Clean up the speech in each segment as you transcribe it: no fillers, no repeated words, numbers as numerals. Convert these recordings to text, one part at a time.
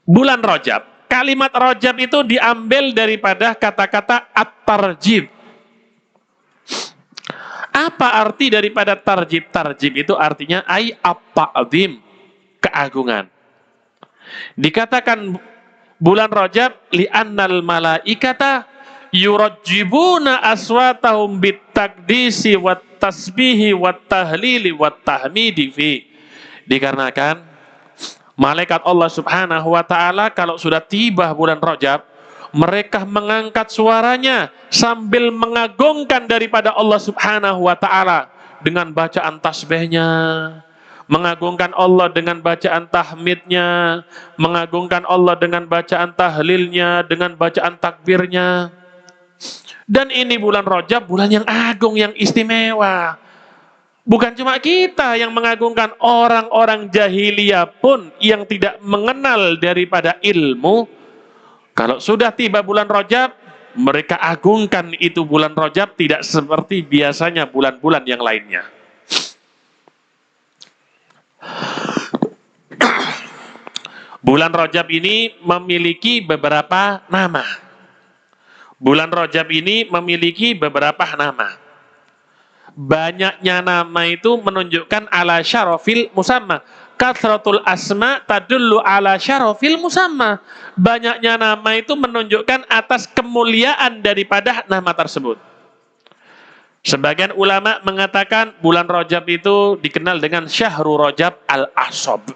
bulan Rajab. Kalimat Rajab itu diambil daripada kata-kata at-tarjib. Apa arti daripada tarjib? Tarjib itu artinya at-ta'zim, keagungan. Dikatakan bulan Rajab li'annal malaikata yurajjibuna aswatahum bitakdisi wat tasbihi wat tahlili wat tahmidi fi. Dikarenakan malaikat Allah Subhanahu wa taala kalau sudah tiba bulan Rajab, mereka mengangkat suaranya sambil mengagungkan daripada Allah Subhanahu wa taala dengan bacaan tasbihnya, mengagungkan Allah dengan bacaan tahmidnya, mengagungkan Allah dengan bacaan tahlilnya, dengan bacaan takbirnya. Dan ini bulan Rajab, bulan yang agung, yang istimewa. Bukan cuma kita yang mengagungkan, orang-orang jahiliyah pun yang tidak mengenal daripada ilmu, kalau sudah tiba bulan Rajab, mereka agungkan itu bulan Rajab tidak seperti biasanya bulan-bulan yang lainnya. Bulan Rajab ini memiliki beberapa nama. Bulan Rajab ini memiliki beberapa nama. Banyaknya nama itu menunjukkan ala syarafil musamma. Kathratul asma tadullu ala syarafil musamma. Banyaknya nama itu menunjukkan atas kemuliaan daripada nama tersebut. Sebagian ulama mengatakan bulan Rajab itu dikenal dengan Syahrul Rajab al-Asab.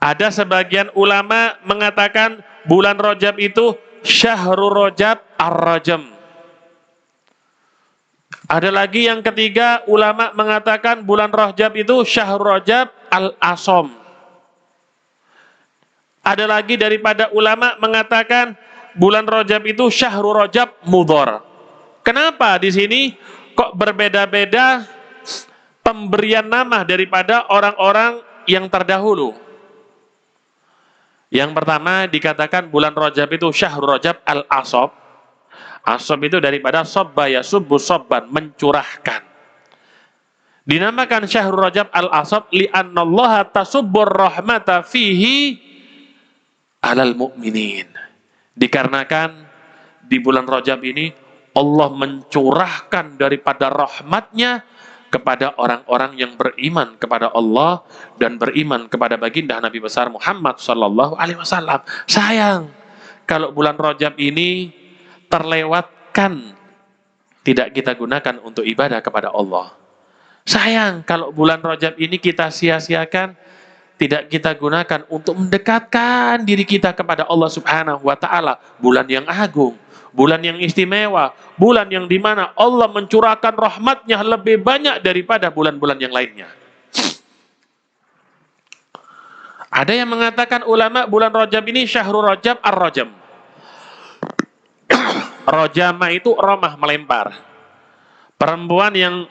Ada sebagian ulama mengatakan bulan Rajab itu Syahrul Rajab ar-Rajam. Ada lagi yang ketiga, ulama mengatakan bulan Rajab itu Syahrul Rajab al-Asom. Ada lagi daripada ulama mengatakan bulan Rajab itu Syahrul Rajab Mudhar. Kenapa di sini kok berbeda-beda pemberian nama daripada orang-orang yang terdahulu? Yang pertama dikatakan bulan Rajab itu Syahrul Rajab al-Asab. Asab itu daripada sabba yasubbu sabban, mencurahkan. Dinamakan Syahrul Rajab al-Asab li'annallaha tasubbur rahmata fihi alal mu'minin. Dikarenakan di bulan Rajab ini Allah mencurahkan daripada rahmatnya kepada orang-orang yang beriman kepada Allah dan beriman kepada baginda Nabi besar Muhammad sallallahu alaihi wasallam. Sayang kalau bulan Rajab ini terlewatkan, tidak kita gunakan untuk ibadah kepada Allah. Sayang kalau bulan Rajab ini kita sia-siakan, tidak kita gunakan untuk mendekatkan diri kita kepada Allah Subhanahu wa taala. Bulan yang agung, bulan yang istimewa, bulan yang dimana Allah mencurahkan rahmatnya lebih banyak daripada bulan-bulan yang lainnya. Ada yang mengatakan ulama bulan Rajab ini Syahrul Rajab ar-Rajam. Rojama itu romah, melempar. Perempuan yang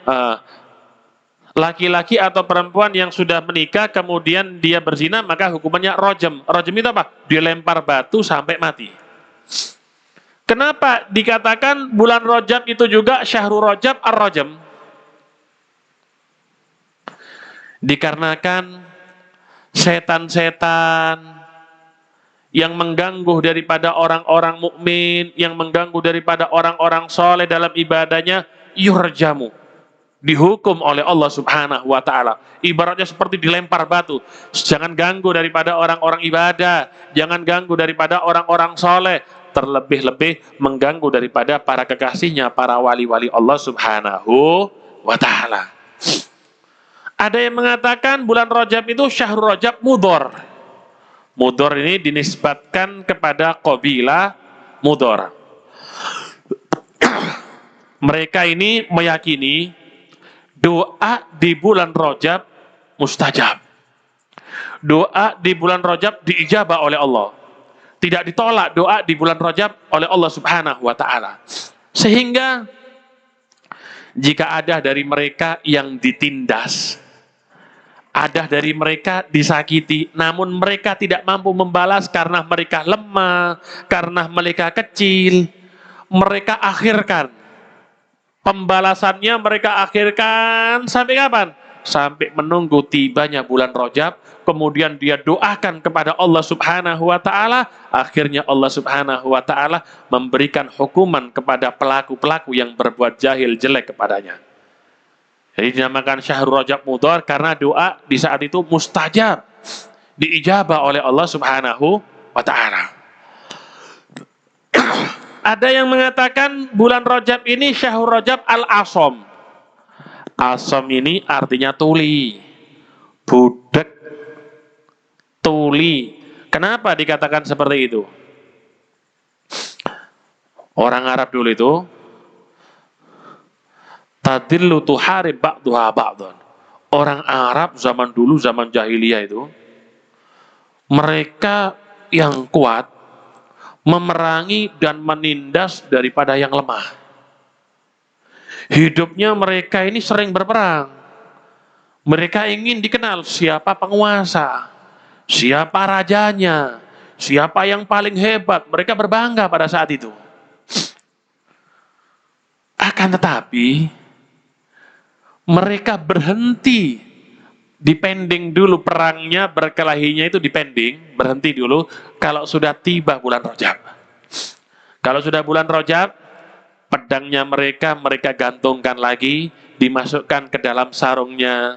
laki-laki atau perempuan yang sudah menikah kemudian dia berzina, maka hukumannya rojam. Rojam itu apa? Dilempar batu sampai mati. Kenapa dikatakan bulan Rajab itu juga Syahrul Rajab ar-Rajam? Dikarenakan setan-setan yang mengganggu daripada orang-orang mukmin, yang mengganggu daripada orang-orang soleh dalam ibadahnya, yurjamu, dihukum oleh Allah Subhanahu wa taala. Ibaratnya seperti dilempar batu. Jangan ganggu daripada orang-orang ibadah, jangan ganggu daripada orang-orang soleh, terlebih-lebih mengganggu daripada para kekasihnya, para wali-wali Allah Subhanahu wa taala. Ada yang mengatakan bulan Rajab itu Syahrul Rajab Mudhar. Mudhar ini dinisbatkan kepada qabilah Mudhar. Mereka ini meyakini doa di bulan Rajab mustajab. Doa di bulan Rajab diijabah oleh Allah. Tidak ditolak doa di bulan Rajab oleh Allah Subhanahu wa taala. Sehingga jika ada dari mereka yang ditindas, ada dari mereka disakiti, namun mereka tidak mampu membalas karena mereka lemah, karena mereka kecil, mereka akhirkan. Pembalasannya mereka akhirkan sampai kapan? sampai menunggu tibanya bulan Rajab, kemudian dia doakan kepada Allah Subhanahu wa taala, akhirnya Allah Subhanahu wa taala memberikan hukuman kepada pelaku-pelaku yang berbuat jahil jelek kepadanya. Jadi dinamakan Syahrul Rajab Mudhar karena doa di saat itu mustajab, diijabah oleh Allah Subhanahu wa taala. Ada yang mengatakan bulan Rajab ini Syahrul Rajab Al-Asham. Asham ini artinya tuli, budek, tuli. Kenapa dikatakan seperti itu? Orang Arab dulu itu tadillu tuharib ba'duha ba'dun. Orang Arab zaman dulu, zaman jahiliyah itu, mereka yang kuat memerangi dan menindas daripada yang lemah. Hidupnya mereka ini sering berperang. Mereka ingin dikenal siapa penguasa, siapa rajanya, siapa yang paling hebat. Mereka berbangga pada saat itu. Akan tetapi mereka berhenti, dipending dulu perangnya, berkelahinya itu dipending, berhenti dulu kalau sudah tiba bulan Rajab. Kalau sudah bulan Rajab, pedangnya mereka gantungkan lagi, dimasukkan ke dalam sarungnya.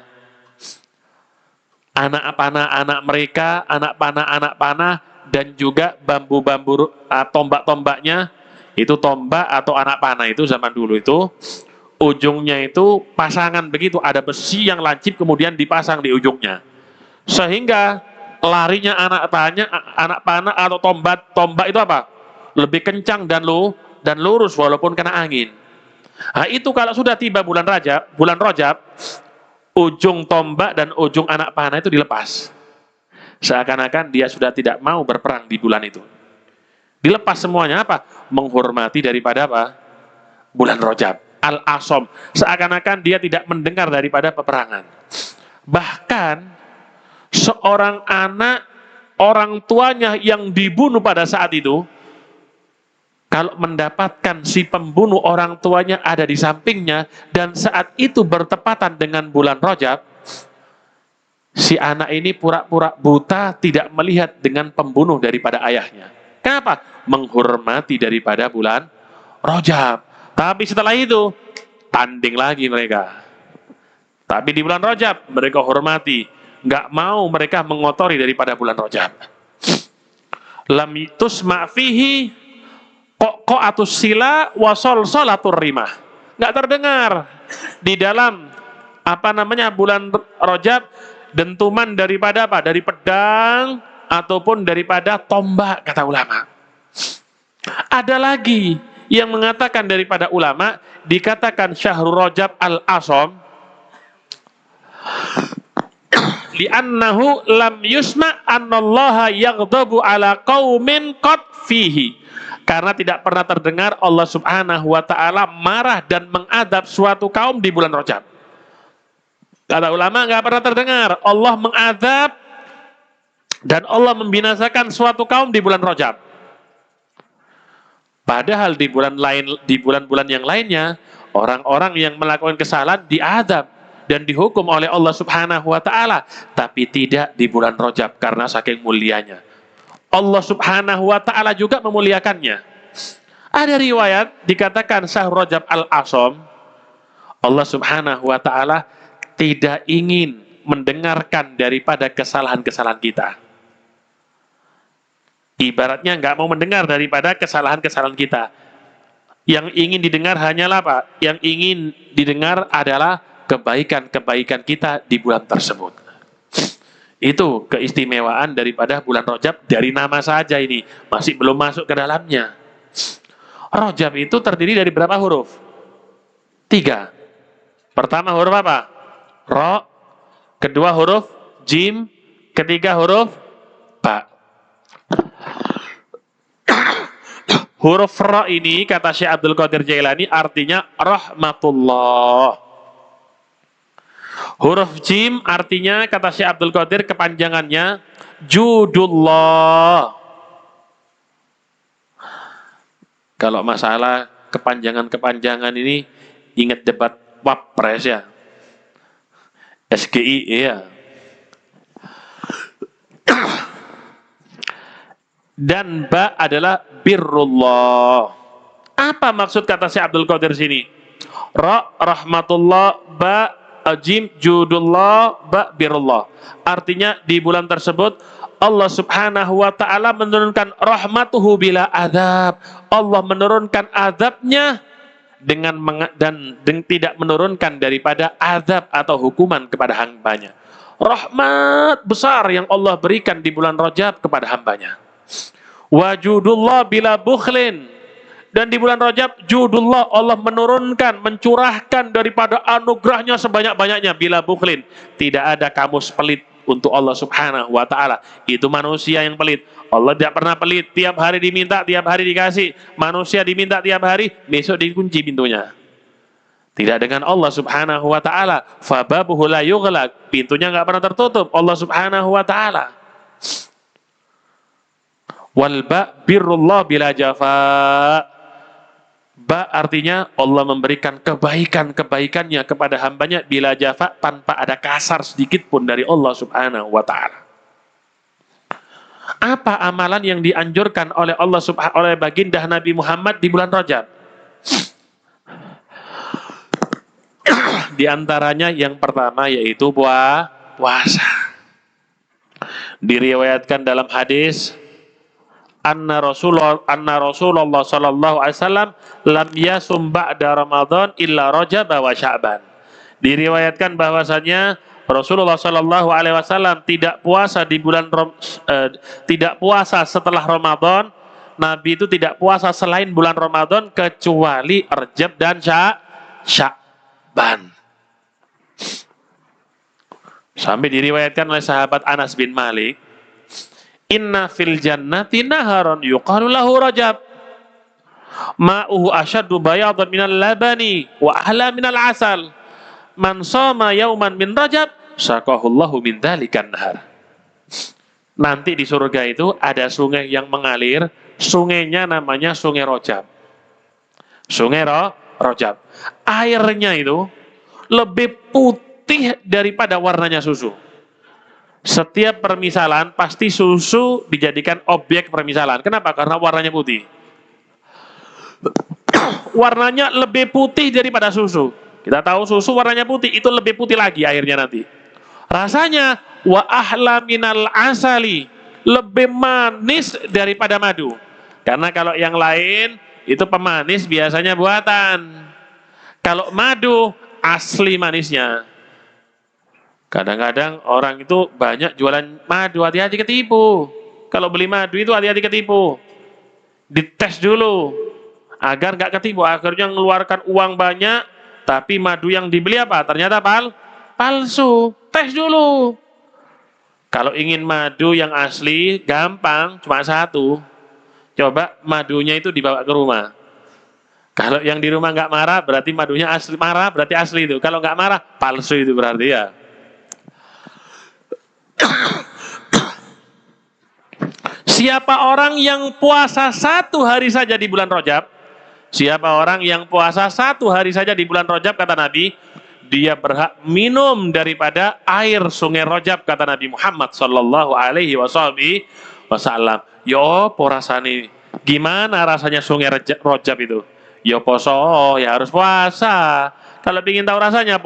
Anak mereka, anak panah, dan juga bambu-bambu, tombak-tombaknya, itu tombak atau anak panah itu zaman dulu itu, ujungnya itu pasangan begitu, ada besi yang lancip kemudian dipasang di ujungnya. Sehingga larinya anak panah atau tombak itu apa? Lebih kencang dan lurus walaupun kena angin. Nah, itu kalau sudah tiba bulan Rajab, ujung tombak dan ujung anak panah itu dilepas. Seakan-akan dia sudah tidak mau berperang di bulan itu. Dilepas semuanya apa? Menghormati daripada apa? Bulan Rajab. Al-Asham. Seakan-akan dia tidak mendengar daripada peperangan. Bahkan seorang anak, orang tuanya yang dibunuh pada saat itu, kalau mendapatkan si pembunuh orang tuanya ada di sampingnya, dan saat itu bertepatan dengan bulan Rajab, si anak ini pura-pura buta, tidak melihat dengan pembunuh daripada ayahnya. Kenapa? Menghormati daripada bulan Rajab. Tapi setelah itu, tanding lagi mereka. Tapi di bulan Rajab, mereka hormati. Nggak mau mereka mengotori daripada bulan Rajab. Lam tusma' fihi qo'atus sila wasol solatur rimah. Nggak terdengar di dalam bulan Rajab dentuman daripada apa? Dari pedang ataupun daripada tombak, kata ulama. Ada lagi yang mengatakan daripada ulama, dikatakan Syahrul Rajab Al-Asham li'annahu lam yusma' annallaha yaghdabu ala qaumin qad fihi, karena tidak pernah terdengar Allah Subhanahu wa taala marah dan mengadab suatu kaum di bulan Rajab. Kata ulama, nggak pernah terdengar Allah mengadab dan Allah membinasakan suatu kaum di bulan Rajab. Padahal di bulan-bulan yang lainnya, orang-orang yang melakukan kesalahan diadab dan dihukum oleh Allah Subhanahu wa taala, tapi tidak di bulan Rajab karena saking mulianya. Allah Subhanahu wa taala juga memuliakannya. Ada riwayat dikatakan Syahrul Rajab Al-Asham, Allah Subhanahu wa taala tidak ingin mendengarkan daripada kesalahan-kesalahan kita. Ibaratnya nggak mau mendengar daripada kesalahan-kesalahan kita. Yang ingin didengar hanyalah apa? Yang ingin didengar adalah kebaikan-kebaikan kita di bulan tersebut. Itu keistimewaan daripada bulan Rajab. Dari nama saja ini masih belum masuk ke dalamnya. Rajab itu terdiri dari berapa huruf? 3. Pertama huruf apa? Ro. Kedua huruf jim. Ketiga huruf ba. Huruf Ra ini, kata Syekh Abdul Qadir Jailani, artinya rahmatullah. Huruf Jim artinya, kata Syekh Abdul Qadir, kepanjangannya judullah. Kalau masalah kepanjangan-kepanjangan ini, ingat debat Wapres ya. SGI, iya. Dan ba adalah birrullah. Apa maksud kata Syekh Abdul Qadir sini? Ra rahmatullah, ba jim judullah, ba birrullah. Artinya di bulan tersebut Allah Subhanahu wa taala menurunkan rahmatuhu bila azab. Allah menurunkan azabnya dengan tidak menurunkan daripada azab atau hukuman kepada hambanya. Rahmat besar yang Allah berikan di bulan Rajab kepada hambanya. Wajudullah bila bukhlin, dan di bulan Rajab judullah, Allah menurunkan, mencurahkan daripada anugerahnya sebanyak-banyaknya bila bukhlin. Tidak ada kamus pelit untuk Allah Subhanahu wa taala. Itu manusia yang pelit. Allah tidak pernah pelit, tiap hari diminta, tiap hari dikasih. Manusia diminta tiap hari, besok dikunci pintunya. Tidak dengan Allah Subhanahu wa taala. Fababuhu la yughlaq, pintunya nggak pernah tertutup Allah Subhanahu wa taala. Wal ba birrullah bila jafa. Ba artinya Allah memberikan kebaikan-kebaikannya kepada hambanya bila jafa, tanpa ada kasar sedikit pun dari Allah Subhanahu wa taala. Apa amalan yang dianjurkan oleh Allah Subhanahu oleh baginda Nabi Muhammad di bulan Rajab? Di antaranya yang pertama yaitu puasa. Diriwayatkan dalam hadis anna Rasulullah sallallahu alaihi wasallam lam yasum ba'da Ramadan illa Rajab wa Sya'ban. Diriwayatkan bahwasanya Rasulullah sallallahu alaihi wasallam tidak puasa di bulan tidak puasa setelah Ramadan. Nabi itu tidak puasa selain bulan Ramadan kecuali Rajab dan Sya'ban. Sampai diriwayatkan oleh sahabat Anas bin Malik, inna fil jannati naharon yuqalu lahu Rajab, ma'uhu asyaddu bayadan minal labani wa ahla minal asal, man shoma yauman min Rajab saqahullahu min dzalikan nahar. Nanti di surga itu ada sungai yang mengalir, sungainya namanya Sungai Rajab. Sungai Rajab. Airnya itu lebih putih daripada warnanya susu. Setiap permisalan pasti susu dijadikan objek permisalan. Kenapa? Karena warnanya putih. Warnanya lebih putih daripada susu. Kita tahu susu warnanya putih, itu lebih putih lagi airnya nanti. Rasanya wa ahla minal asali, lebih manis daripada madu. Karena kalau yang lain itu pemanis biasanya buatan. Kalau madu asli manisnya. Kadang-kadang orang itu banyak jualan madu, hati-hati ketipu. Kalau beli madu itu hati-hati ketipu. Dites dulu agar nggak ketipu. Akhirnya mengeluarkan uang banyak, tapi madu yang dibeli apa? Ternyata palsu. Tes dulu. Kalau ingin madu yang asli, gampang, cuma satu. Coba madunya itu dibawa ke rumah. Kalau yang di rumah nggak marah, berarti madunya asli. Marah, berarti asli itu. Kalau nggak marah, palsu itu berarti ya. Siapa orang yang puasa 1 hari saja di bulan Rajab, siapa orang yang puasa 1 hari saja di bulan Rajab, kata Nabi, dia berhak minum daripada air Sungai Rajab, kata Nabi Muhammad sallallahu alaihi wasallam. Yo, porasani, gimana rasanya Sungai Rajab itu? Yo poso, ya harus puasa. Kalau ingin tahu rasanya,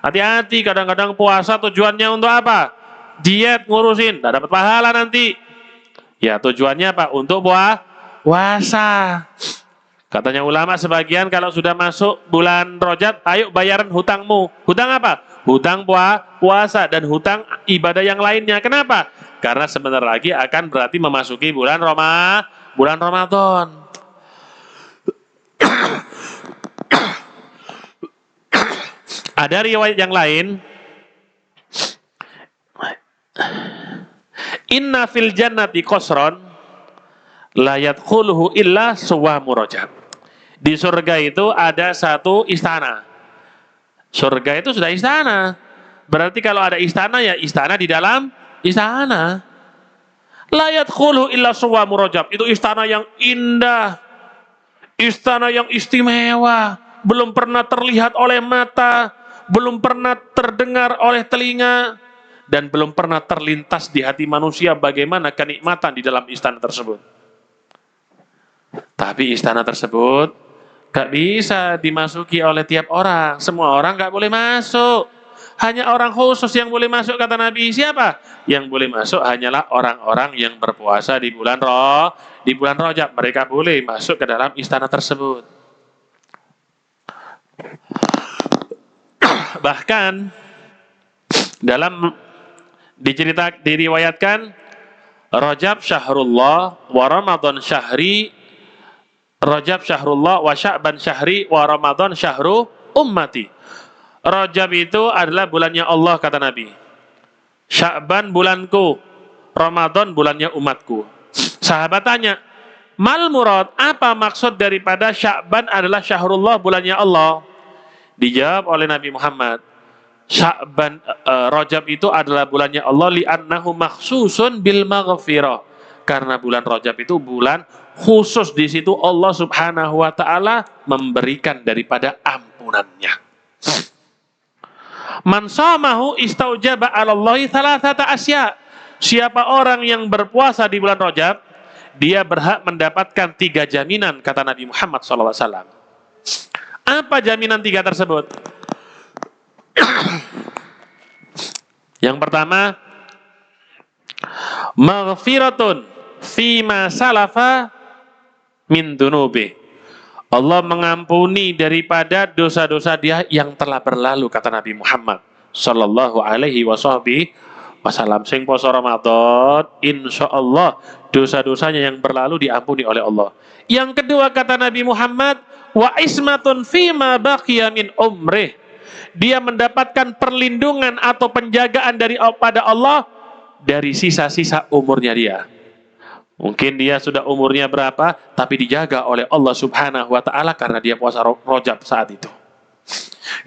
hati-hati, kadang-kadang puasa tujuannya untuk apa? Diet ngurusin, tidak dapat pahala nanti. Ya tujuannya apa? Untuk puasa. Katanya ulama sebagian, kalau sudah masuk bulan Rajab, ayo bayaran hutangmu. Hutang apa? Hutang puasa dan hutang ibadah yang lainnya. Kenapa? Karena sebentar lagi akan berarti memasuki bulan Ramadan. Ada riwayat yang lain, inna fil jannati qasran la yadkhuluhu illa suwamu Rajab. Di surga itu ada satu istana. Surga itu sudah istana. Berarti kalau ada istana, ya istana di dalam istana. La yadkhuluhu illa suwamu Rajab. Itu istana yang indah, istana yang istimewa, belum pernah terlihat oleh mata, belum pernah terdengar oleh telinga, dan belum pernah terlintas di hati manusia bagaimana kenikmatan di dalam istana tersebut. Tapi istana tersebut gak bisa dimasuki oleh tiap orang. Semua orang gak boleh masuk. Hanya orang khusus yang boleh masuk, kata Nabi. Siapa? Yang boleh masuk hanyalah orang-orang yang berpuasa di bulan Rajab. Mereka boleh masuk ke dalam istana tersebut. Bahkan dalam diriwayatkan, Rajab syahrullah wa Ramadan syahri, Rajab syahrullah wa Sya'ban syahri wa Ramadan syahru ummati. Rajab itu adalah bulannya Allah, kata Nabi. Sya'ban bulanku, Ramadan bulannya umatku. Sahabat tanya, mal murad, apa maksud daripada Sya'ban adalah syahrullah, bulannya Allah? Dijawab oleh Nabi Muhammad, Sya'ban, Rajab itu adalah bulannya Allah, li'annahu makhsusun bil maghfirah. Karena bulan Rajab itu bulan khusus, di situ Allah Subhanahu wa taala memberikan daripada ampunannya. Man shamahu istaujaba 'alallahi thalathata asya. Siapa orang yang berpuasa di bulan Rajab, dia berhak mendapatkan 3 jaminan, kata Nabi Muhammad SAW. Apa jaminan 3 tersebut? Yang pertama, maghfiratun fima salafa min dunubi. Allah mengampuni daripada dosa-dosa dia yang telah berlalu, kata Nabi Muhammad sallallahu alaihi wasallam. Sing poso Ramadan, insyaallah dosa-dosanya yang berlalu diampuni oleh Allah. Yang kedua, kata Nabi Muhammad, wa ismatun fima baqiya min umrih. Dia mendapatkan perlindungan atau penjagaan pada Allah dari sisa-sisa umurnya dia. Mungkin dia sudah umurnya berapa, tapi dijaga oleh Allah Subhanahu wa taala karena dia puasa Rajab saat itu.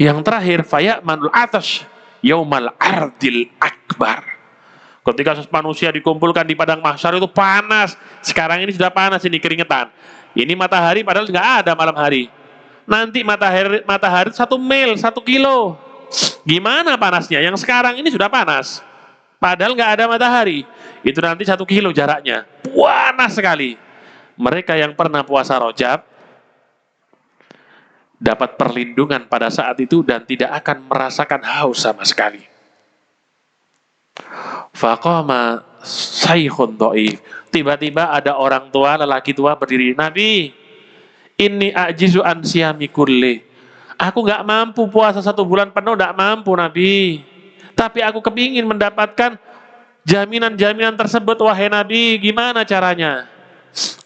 Yang terakhir, faya'manul atash yaumal ardil akbar. Ketika manusia dikumpulkan di padang mahsyar itu panas. Sekarang ini sudah panas, ini keringetan. Ini matahari padahal nggak ada malam hari. Nanti matahari 1 mil, 1 kilo. Gimana panasnya? Yang sekarang ini sudah panas. Padahal nggak ada matahari. Itu nanti 1 kilo jaraknya. Panas sekali. Mereka yang pernah puasa Rajab dapat perlindungan pada saat itu dan tidak akan merasakan haus sama sekali. Faqama saikhun dhaif. Tiba-tiba ada orang tua, lelaki tua berdiri. Nabi, inni ajizu an siyami kulli. Aku nggak mampu puasa 1 bulan penuh, nggak mampu Nabi. Tapi aku kepingin mendapatkan jaminan-jaminan tersebut, wahai Nabi, gimana caranya?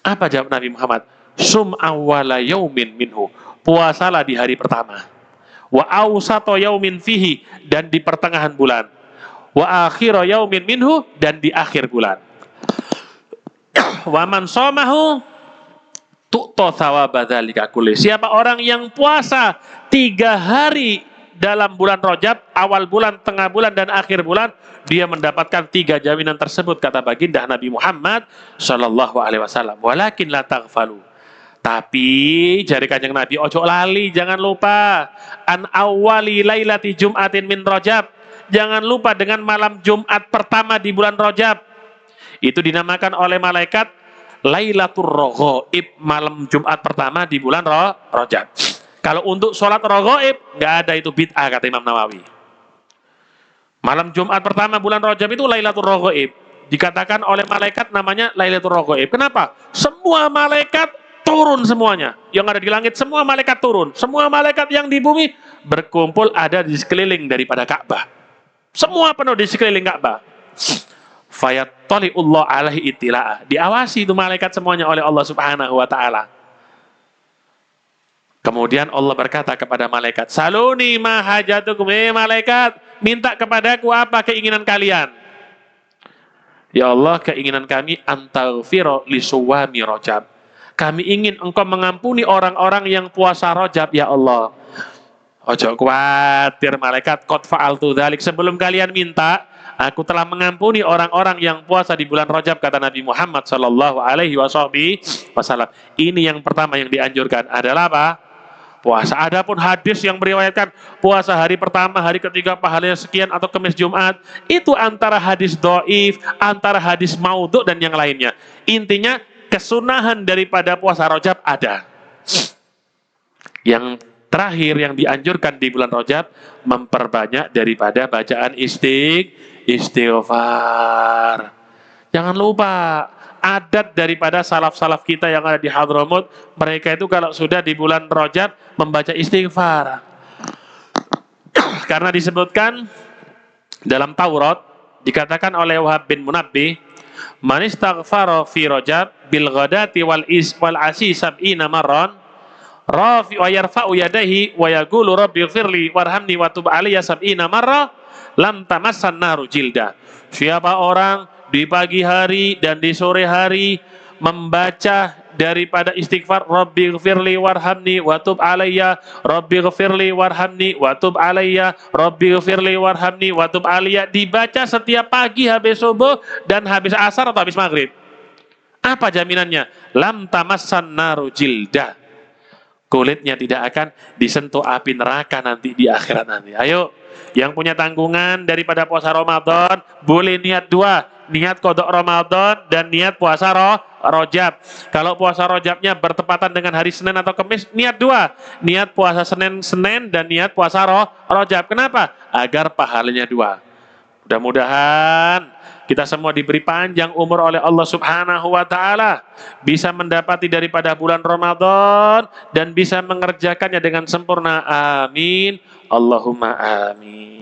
Apa jawab Nabi Muhammad? Sum awwala yaumin minhu. Puasalah di hari pertama. Wa awsato yaumin fihi, dan di pertengahan bulan. Wa akhira yaumin minhu, dan di akhir bulan. Wa man shamahu tu'ta thawaba dzalika kulli. Siapa orang yang puasa 3 hari dalam bulan Rajab, awal bulan, tengah bulan, dan akhir bulan, dia mendapatkan 3 jaminan tersebut, kata baginda Nabi Muhammad sallallahu alaihi wasallam. Walakin la taghfalu. Tapi jari Kanjeng Nabi, ojo lali, jangan lupa an awwali lailati jum'atin min Rajab. Jangan lupa dengan malam Jumat pertama di bulan Rajab. Itu dinamakan oleh malaikat Lailatul Raghaib, malam Jumat pertama di bulan Rajab. Kalau untuk sholat raghaib, nggak ada itu bid'ah, kata Imam Nawawi. Malam Jumat pertama bulan Rajab itu Lailatul Raghaib. Dikatakan oleh malaikat namanya Lailatul Raghaib. Kenapa? Semua malaikat turun semuanya. Yang ada di langit, semua malaikat turun. Semua malaikat yang di bumi berkumpul ada di sekeliling daripada Ka'bah. Semua penuh di sekeliling Ka'bah. Fayattali'ullah alaihi ittila'ah. Diawasi itu malaikat semuanya oleh Allah Subhanahu wa taala. Kemudian Allah berkata kepada malaikat, saluni ma hajatukum, malaikat, minta kepadaku apa keinginan kalian. Ya Allah, keinginan kami antaghfira li suwami Rajab. Kami ingin engkau mengampuni orang-orang yang puasa Rajab, ya Allah. Ojo khawatir malaikat, qad fa'altu dzalik. Sebelum kalian minta, aku telah mengampuni orang-orang yang puasa di bulan Rajab, kata Nabi Muhammad sallallahu alaihi wasallam. Ini yang pertama yang dianjurkan adalah apa? puasa. Adapun hadis yang meriwayatkan puasa hari pertama, hari ketiga pahalanya sekian atau Kamis Jumat, itu antara hadis dhaif, antara hadis maudhu dan yang lainnya. Intinya kesunahan daripada puasa Rajab ada. Yang terakhir yang dianjurkan di bulan Rajab, memperbanyak daripada bacaan istighfar. Jangan lupa, adat daripada salaf-salaf kita yang ada di Hadramut, mereka itu kalau sudah di bulan Rajab membaca istighfar. Karena disebutkan dalam Taurat, dikatakan oleh Wahab bin Munabbih, man istaghfara fi Rajab bil ghadati wal asi sab'ina marran rafi wa yarfa'u yadayhi wa yaqulu rabbi ighfirli warhamni wa tub alayya sab'ina marra lam tamassan naru jilda. Siapa orang di pagi hari dan di sore hari membaca daripada istighfar rabbi ighfirli warhamni wa tub alayya, rabbi ighfirli warhamni wa tub alayya, rabbi ighfirli warhamni wa tub alayya, dibaca setiap pagi habis subuh dan habis asar atau habis maghrib. Apa jaminannya? Lam tamassan naru jilda. Kulitnya tidak akan disentuh api neraka nanti di akhirat nanti. Ayo, yang punya tanggungan daripada puasa Ramadan, boleh niat dua. Niat kodok Ramadan dan niat puasa Rajab. Kalau puasa Rajabnya bertepatan dengan hari Senin atau Kamis, niat dua. Niat puasa Senin dan niat puasa Rajab. Kenapa? Agar pahalanya dua. Mudah-mudahan kita semua diberi panjang umur oleh Allah Subhanahu wa Ta'ala, bisa mendapati daripada bulan Ramadan dan bisa mengerjakannya dengan sempurna. Amin. Allahumma amin.